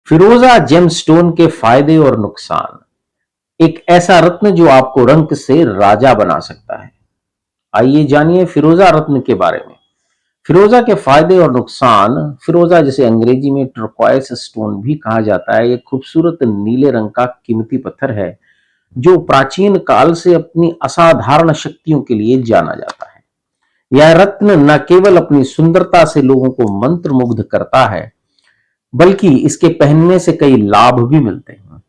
फिरोजा gemstone के फायदे और नुकसान। एक ऐसा रत्न जो आपको रंग से राजा बना सकता है। आइए जानिए फिरोजा रत्न के बारे में। फिरोजा के फायदे और नुकसान। फिरोजा, जिसे अंग्रेजी में टर्क्वाइस स्टोन भी कहा जाता है, एक खूबसूरत नीले रंग का कीमती पत्थर है जो प्राचीन काल से अपनी असाधारण शक्तियों के लिए जाना जाता है। यह रत्न न केवल अपनी सुंदरता से लोगों को मंत्रमुग्ध करता है, बल्कि इसके पहनने से कई लाभ भी मिलते हैं।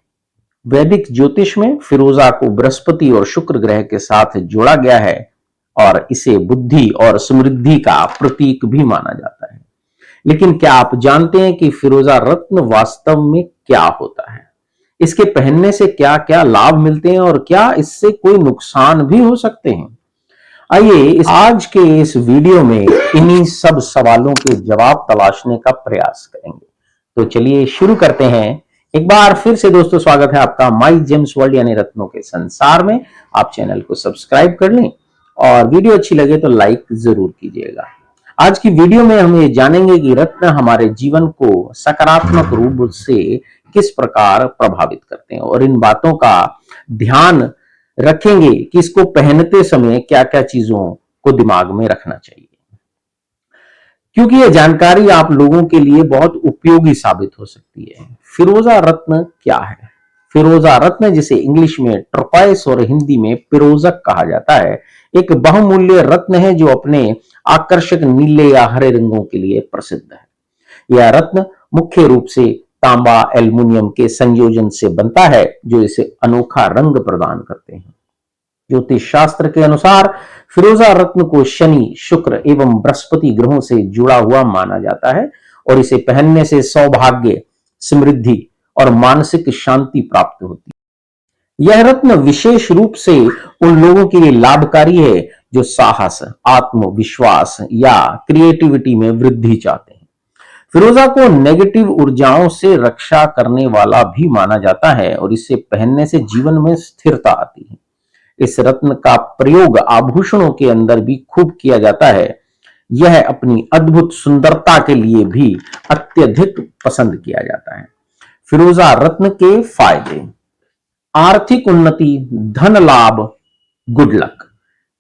वैदिक ज्योतिष में फिरोजा को बृहस्पति और शुक्र ग्रह के साथ जोड़ा गया है और इसे बुद्धि और समृद्धि का प्रतीक भी माना जाता है। लेकिन क्या आप जानते हैं कि फिरोजा रत्न वास्तव में क्या होता है? इसके पहनने से क्या क्या लाभ मिलते हैं और क्या इससे कोई नुकसान भी हो सकते हैं? आइए आज के इस वीडियो में इन्हीं सब सवालों के जवाब तलाशने का प्रयास करेंगे। तो चलिए शुरू करते हैं। एक बार फिर से दोस्तों स्वागत है आपका माई जेम्स वर्ल्ड यानी रत्नों के संसार में। आप चैनल को सब्सक्राइब कर लें और वीडियो अच्छी लगे तो लाइक जरूर कीजिएगा। आज की वीडियो में हम ये जानेंगे कि रत्न हमारे जीवन को सकारात्मक रूप से किस प्रकार प्रभावित करते हैं और इन बातों का ध्यान रखेंगे कि इसको पहनते समय क्या क्या चीजों को दिमाग में रखना चाहिए, क्योंकि यह जानकारी आप लोगों के लिए बहुत उपयोगी साबित हो सकती है। फिरोजा रत्न क्या है? फिरोजा रत्न, जिसे इंग्लिश में टर्क्वाइस और हिंदी में पिरोजक कहा जाता है, एक बहुमूल्य रत्न है जो अपने आकर्षक नीले या हरे रंगों के लिए प्रसिद्ध है। यह रत्न मुख्य रूप से तांबा एल्युमिनियम के संयोजन से बनता है जो इसे अनोखा रंग प्रदान करते हैं। ज्योतिष शास्त्र के अनुसार फिरोजा रत्न को शनि, शुक्र एवं बृहस्पति ग्रहों से जुड़ा हुआ माना जाता है और इसे पहनने से सौभाग्य, समृद्धि और मानसिक शांति प्राप्त होती है। यह रत्न विशेष रूप से उन लोगों के लिए लाभकारी है जो साहस, आत्मविश्वास या क्रिएटिविटी में वृद्धि चाहते हैं। फिरोजा को नेगेटिव ऊर्जाओं से रक्षा करने वाला भी माना जाता है और इसे पहनने से जीवन में स्थिरता आती है। इस रत्न का प्रयोग आभूषणों के अंदर भी खूब किया जाता है। यह अपनी अद्भुत सुंदरता के लिए भी अत्यधिक पसंद किया जाता है। फिरोजा रत्न के फायदे। आर्थिक उन्नति, धन लाभ, गुड लक,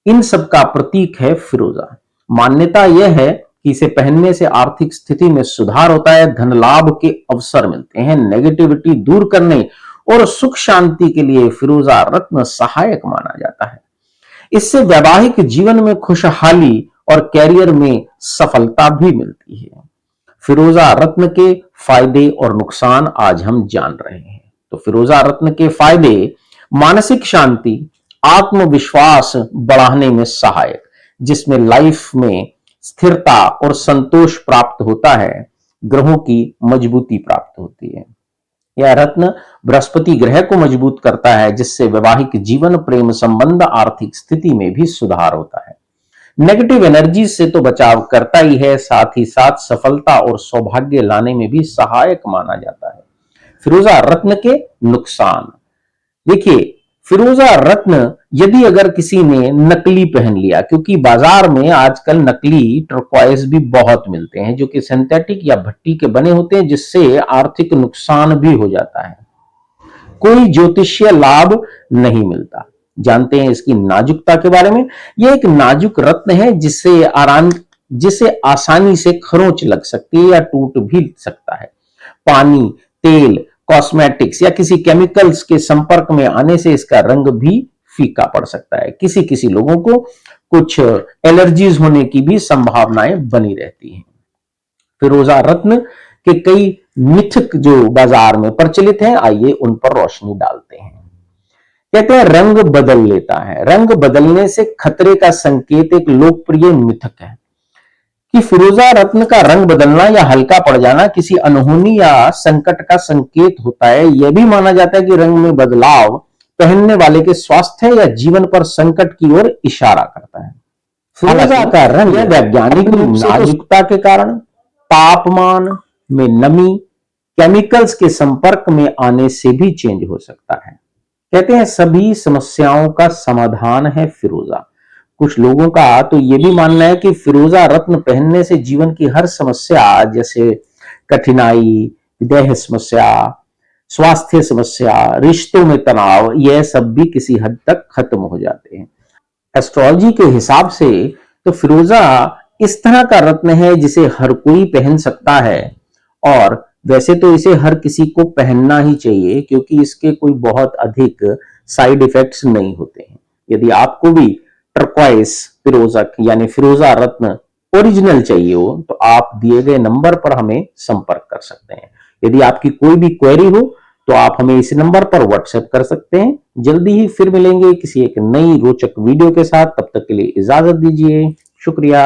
इन सब का प्रतीक है फिरोजा। मान्यता यह है कि इसे पहनने से आर्थिक स्थिति में सुधार होता है, धन लाभ के अवसर मिलते हैं, नेगेटिविटी दूर करने और सुख शांति के लिए फिरोजा रत्न सहायक माना जाता है। इससे वैवाहिक जीवन में खुशहाली और कैरियर में सफलता भी मिलती है। फिरोजा रत्न के फायदे और नुकसान आज हम जान रहे हैं। तो फिरोजा रत्न के फायदे: मानसिक शांति, आत्मविश्वास बढ़ाने में सहायक, जिसमें लाइफ में स्थिरता और संतोष प्राप्त होता है, ग्रहों की मजबूती प्राप्त होती है। यह रत्न बृहस्पति ग्रह को मजबूत करता है, जिससे वैवाहिक जीवन, प्रेम संबंध, आर्थिक स्थिति में भी सुधार होता है। नेगेटिव एनर्जी से तो बचाव करता ही है, साथ ही साथ सफलता और सौभाग्य लाने में भी सहायक माना जाता है। फिरोजा रत्न के नुकसान। देखिए, फिरोजा रत्न यदि अगर किसी ने नकली पहन लिया, क्योंकि बाजार में आजकल नकली टर्क्वाइस भी बहुत मिलते हैं जो कि सिंथेटिक या भट्टी के बने होते हैं, जिससे आर्थिक नुकसान भी हो जाता है। कोई ज्योतिषीय लाभ नहीं मिलता। जानते हैं इसकी नाजुकता के बारे में? यह एक नाजुक रत्न है जिसे आसानी से खरोंच लग सकती है या टूट भी सकता है। पानी, तेल, कॉस्मेटिक्स या किसी केमिकल्स के संपर्क में आने से इसका रंग भी फीका पड़ सकता है। किसी किसी लोगों को कुछ एलर्जीज होने की भी संभावनाएं बनी रहती हैं। फिरोजा रत्न के कई मिथक जो बाजार में प्रचलित हैं, आइए उन पर रोशनी डालते हैं। कहते हैं रंग बदल लेता है। रंग बदलने से खतरे का संकेत एक लोकप्रिय मिथक है कि फिरोजा रत्न का रंग बदलना या हल्का पड़ जाना किसी अनहोनी या संकट का संकेत होता है। यह भी माना जाता है कि रंग में बदलाव पहनने वाले के स्वास्थ्य या जीवन पर संकट की ओर इशारा करता है। फिरोजा का रंग वैज्ञानिक नाजुकता के कारण, तापमान में नमी, केमिकल्स के संपर्क में आने से भी चेंज हो सकता है। कहते हैं सभी समस्याओं का समाधान है फिरोजा। कुछ लोगों का तो यह भी मानना है कि फिरोजा रत्न पहनने से जीवन की हर समस्या, जैसे कठिनाई विदेह समस्या, स्वास्थ्य समस्या, रिश्तों में तनाव, यह सब भी किसी हद तक खत्म हो जाते हैं। एस्ट्रोलॉजी के हिसाब से तो फिरोजा इस तरह का रत्न है जिसे हर कोई पहन सकता है, और वैसे तो इसे हर किसी को पहनना ही चाहिए क्योंकि इसके कोई बहुत अधिक साइड इफेक्ट्स नहीं होते हैं। यदि आपको भी टर्क्वाइस फिरोजा यानी फिरोजा रत्न ओरिजिनल चाहिए हो तो आप दिए गए नंबर पर हमें संपर्क कर सकते हैं। यदि आपकी कोई भी क्वेरी हो तो आप हमें इस नंबर पर व्हाट्सएप कर सकते हैं। जल्दी ही फिर मिलेंगे किसी एक नई रोचक वीडियो के साथ, तब तक के लिए इजाजत दीजिए। शुक्रिया।